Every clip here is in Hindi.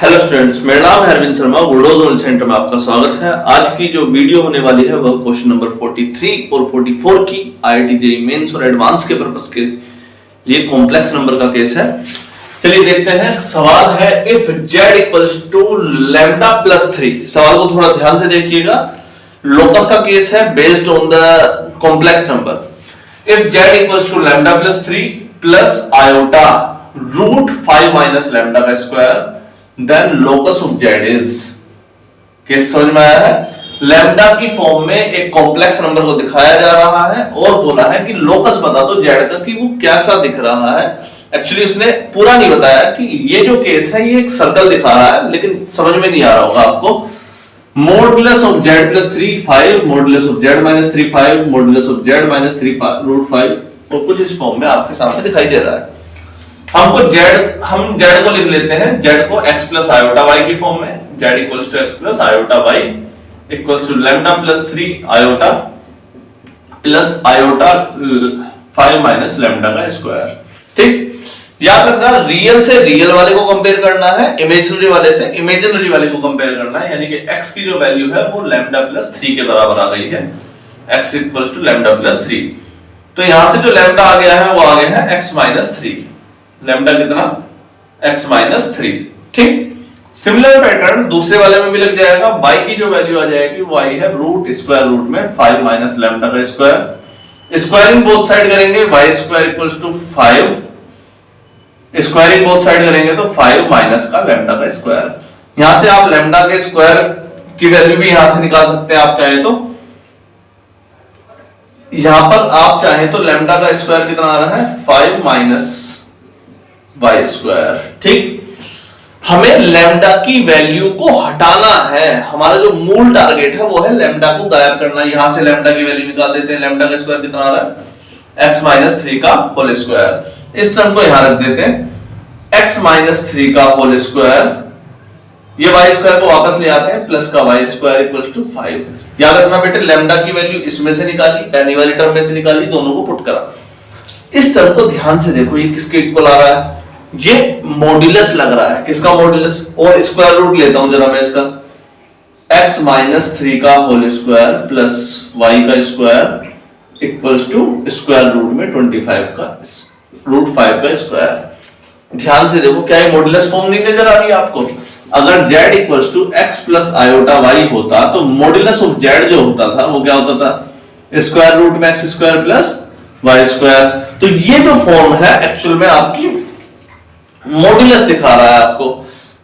हेलो स्टूडेंट्स, मेरा नाम है अरविंद शर्मा। बुलडोजर सेंटर में आपका स्वागत है। आज की जो वीडियो होने वाली है वह क्वेश्चन नंबर 43 और 44 की आईआईटी जेईई मेंस और एडवांस के पर्पस के लिए कॉम्प्लेक्स नंबर का केस है। चलिए देखते हैं। सवाल है if z equals to lambda plus 3। सवाल को थोड़ा ध्यान से देखिएगा। लोकस का केस है based on the complex number. If z equals to lambda plus 3 plus iota root 5 minus lambda का square then locus of z is. Case समझ में आया है। लैम्डा की फॉर्म में एक कॉम्प्लेक्स नंबर को दिखाया जा रहा है और बोला है कि लोकस बता दो z का कि वो कैसा दिख रहा है। एक्चुअली उसने पूरा नहीं बताया कि ये जो केस है ये एक सर्कल दिखा रहा है, लेकिन समझ में नहीं आ रहा होगा आपको। Modulus of z plus 3 5, modulus of z minus 3 5, modulus of z minus 3 root 5 और कुछ इस फॉर्म में आपके सामने दिखाई दे रहा है। हम z को लिख लेते हैं, z को x प्लस आयोटा y की फॉर्म में। z equals to x plus iota y equals to lambda plus 3 iota plus iota 5 minus lambda का स्क्वायर। ठीक, याद रखना रियल से रियल वाले को कंपेयर करना है, इमेजिनरी वाले से इमेजिनरी वाले को कंपेयर करना है। यानी कि x की जो वैल्यू है वो लैम्डा प्लस 3 के बराबर आ गई है। x equals to lambda plus 3। तो यहां से जो लैम्डा आ गया है वो आ गया है x माइनस 3। लैम्डा कितना? x minus 3। ठीक, सिमिलर पैटर्न दूसरे वाले में भी लग जाएगा। y की जो वैल्यू आ जाएगी वो आई है रूट स्क्वायर रूट में 5 माइनस लैम्डा का स्क्वायर। स्क्वायरिंग बोथ साइड करेंगे, y square equals to 5। Squaring both side करेंगे तो 5 माइनस का लैम्डा का स्क्वायर। यहां से आप लैम्डा के स्क्वायर की वैल्यू भी यहां से निकाल सकते हैं आप चाहे तो। यहां पर आप चाहे तो लैम्डा का स्क्वायर कितना आ रहा है? 5 माइनस वाई स्क्वायर। ठीक, हमें लैम्डा की वैल्यू को हटाना है। हमारा जो मूल टारगेट है वो है लैम्डा को गायब करना। यहां से लैम्डा की वैल्यू निकाल देते हैं। लैम्डा का स्क्वायर कितना आ रहा है? x माइनस 3 का होल स्क्वायर। इस टर्म को यहां रख देते हैं, x माइनस 3 का होल स्क्वायर। ये y स्क्वायर को वापस ले आते हैं, प्लस का y स्क्वायर इक्वल्स टू 5। याद रखना बेटे, लैम्डा की वैल्यू इसमें से निकाली, पहली वाली टर्म में से निकाली, दोनों को पुट करा। इस टर्म को ध्यान से देखो, ये किसके इक्वल आ रहा है? ये मॉड्यूलस लग रहा है। किसका मॉड्यूलस? और स्क्वायर रूट लेता हूं जरा मैं इसका। x माइनस 3 का होल स्क्वायर प्लस y का square equals to square root में 25 का रूट 5 का स्क्वायर। ध्यान से देखो, क्या ये मॉड्यूलस फॉर्म नहीं नजर आ रही है आपको? अगर z equals to x plus iota y होता तो मॉड्यूलस ऑफ z जो होता था वो क्या होता था? स्क्वायर रूट में x square plus y square. तो ये जो फॉर्म है एक्चुअल में आपकी मॉड्यूलस दिखा रहा है आपको।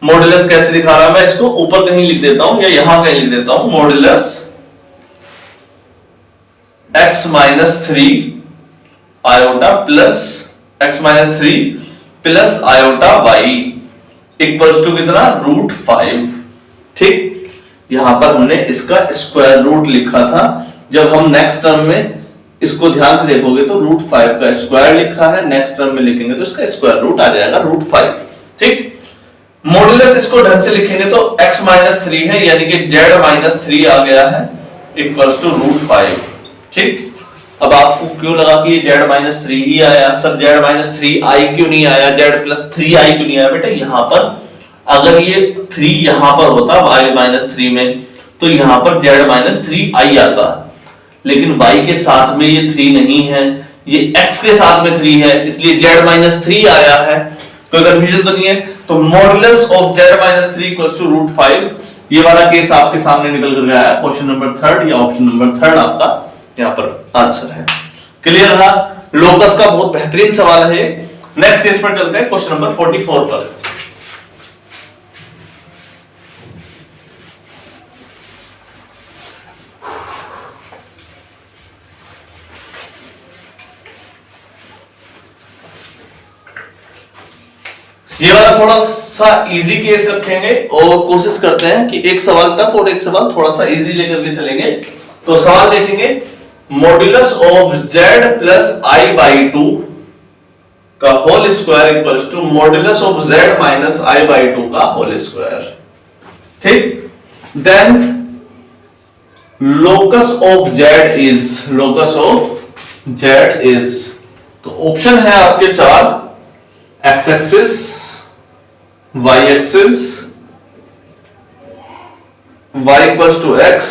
मॉड्यूलस कैसे दिखा रहा है? मैं इसको ऊपर कहीं लिख देता हूं या यहां कहीं लिख देता हूं। Modulus x minus 3 iota plus x minus 3 plus iota y equals to कितना? रूट 5। ठीक, यहां पर हमने इसका स्क्वायर रूट लिखा था। जब हम नेक्स्ट टर्म में इसको ध्यान से देखोगे तो रूट 5 का स्क्वायर लिखा है, नेक्स्ट टर्म में लिखेंगे तो इसका स्क्वायर रूट आ जाएगा रूट 5। ठीक, मॉड्यूलस इसको ढंग से लिखेंगे तो x माइनस 3 है, यानी कि z माइनस 3 आ गया है इक्वल्स टू रूट 5। ठीक, अब आपको क्यों लगा कि ये z माइनस 3 ही आया? सर z माइनस 3 आई क्यों नहीं आया? z प्लस 3 आई क्यों नहीं आया? बेटा यहां पर अगर ये 3 यहां पर होता y माइनस 3 में तो यहां पर z माइनस 3 आई आता, लेकिन y के साथ में ये 3 नहीं है, ये x के साथ में 3 है, इसलिए z माइनस 3 आया है। कोई कंफ्यूजन तो नहीं है? तो modulus of z minus 3 equals to root 5। ये वाला केस आपके सामने निकल कर गया है। क्वेश्चन नंबर 3 या ऑप्शन नंबर 3 आपका यहां पर आंसर है। क्लियर रहा? लोकस का बहुत बेहतरीन सवाल है। नेक्स्ट केस पर चलते हैं, क्वेश्चन नंबर 44 पर। ये वाला थोड़ा सा इजी केस रखेंगे और कोशिश करते हैं कि एक सवाल टफ और एक सवाल थोड़ा सा इजी लेकर के चलेंगे। तो सवाल देखेंगे, modulus of z plus i by 2 का whole square equals to modulus of z minus i by 2 का होल स्क्वायर। ठीक, then locus of z is तो ऑप्शन है आपके 4, x axis, y axis y equals to x,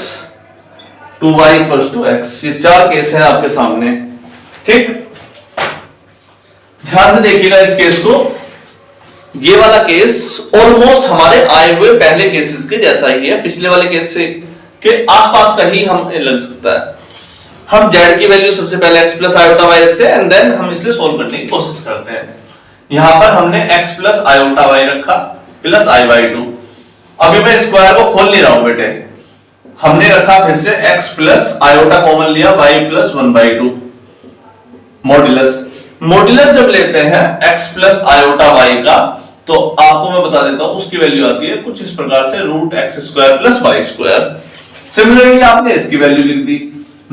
2y equals to x। ये चार केस है आपके सामने। ठीक, ध्यान से देखिएगा इस केस को। ये वाला केस ऑलमोस्ट हमारे आए हुए पहले केसेस के जैसा ही है, पिछले वाले केस से के आसपास का ही हम लग सकता है। हम z की वैल्यू सबसे पहले x प्लस आयोटा y रखते हैं एंड देन हम इसे सोल्व करने की कोशिश करते हैं। यहां पर हमने x प्लस आयोटा y रखा प्लस i बाई 2। अभी मैं स्क्वायर को खोल नहीं रहा हूं बेटे, हमने रखा फिर से x प्लस आयोटा कॉमन लिया y प्लस 1 बाई 2। मॉड्यूलस जब लेते हैं x प्लस आयोटा y का, तो आपको मैं बता देता हूं उसकी वैल्यू आती है कुछ इस प्रकार से, root x square plus Y square. Similarly आपने इसकी वैल्यू लिख दी,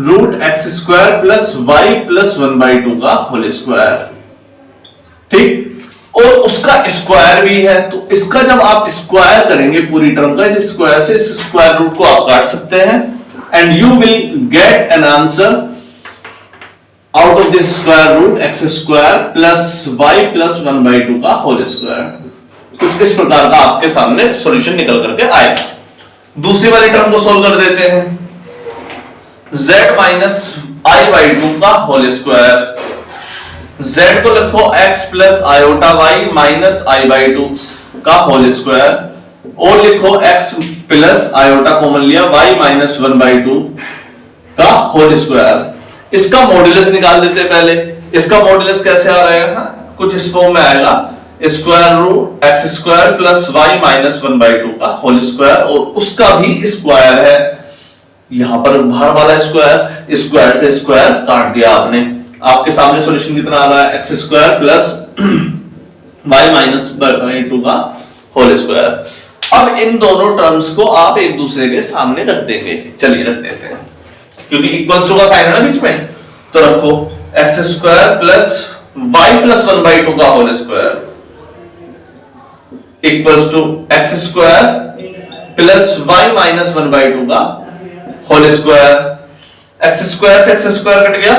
root x square plus Y plus 1 by 2 का होल स्क्वायर। ठीक, और उसका स्क्वायर भी है, तो इसका जब आप स्क्वायर करेंगे पूरी टर्म का, इस स्क्वायर से इस स्क्वायर रूट को आप काट सकते हैं and you will get an answer out of this square root x square plus Y plus 1 by 2 का होल स्क्वायर। कुछ इस प्रकार का आपके सामने सॉल्यूशन निकल करके आएगा। दूसरी वाली टर्म को सोल्व कर देते हैं, z माइनस आई बाई 2 का होल स्क्वायर। z को लिखो x plus iota y minus I by 2 का होल स्क्वायर, और लिखो x प्लस आयोटा कॉमन लिया y माइनस 1 बाई 2 का होल स्क्वायर। इसका मॉड्यूलस निकाल देते हैं पहले। इसका मॉड्यूलस कैसे आ रहा है, कुछ इस फॉर्म में आएगा, square root x square plus y minus 1 by 2 का होल स्क्वायर, और उसका भी स्क्वायर है। यहां पर बाहर वाला स्क्वायर, स्क्वायर से स्क्वायर काट दिया आपने। आपके सामने सॉल्यूशन कितना आ रहा है, x square plus y minus 2 का होल स्क्वायर। अब इन दोनों टर्म्स को आप एक दूसरे के सामने रख देंगे। चलिए रख देते हैं, क्योंकि इक्वल्स टू का साइन है ना बीच में, तो रखो x square plus Y plus 1 by 2 का whole square equals to x square plus y minus 1 by 2 का होल स्क्वायर। एक्स स्क्वायर से एक्स स्क्वायर कट गया,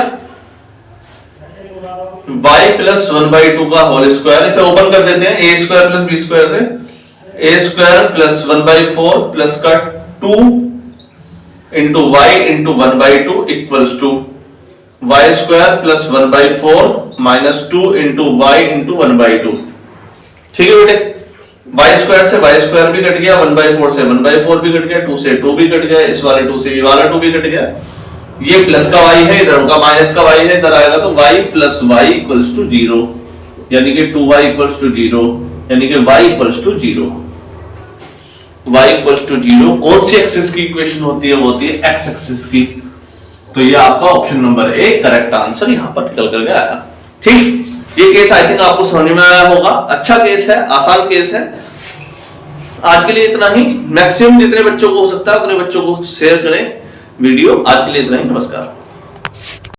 वाई प्लस 1 बाई 2 का होल स्क्वायर। इसे ओपन कर देते हैं, a square plus b square से, a square plus 1 by 4 plus का 2 into y into 1 by 2 equals to y square plus 1 by 4 minus 2 into y into 1 by 2। ठीक है बेटे, वाई स्क्वायर से वाई स्क्वायर भी कट गया, 1 बाई 4 से 1 बाई 4 भी कट गया, 2 से 2 भी कट गया, इस वाले 2 से ये वाला 2 भी कट गया। ये प्लस का y है, इधर का माइनस का y है, इधर आएगा तो y plus y equals to 0, यानी कि 2y इक्वल्स टू 0, यानी कि y equals to 0। y equals to 0 कौन सी एक्सिस की इक्वेशन होती है, वो होती है x एक्सिस की। तो ये आपका option number A correct answer यहां पर निकल करके आया। ठीक, ये केस आई थिंक आपको समझ में आया होगा। अच्छा केस है, आसान केस है। आज के लिए इतना ही। मैक्सिमम जितने बच्चों को हो सकता है उतने बच्चों को शेयर करें वीडियो। आज के लिए इतना ही, नमस्कार।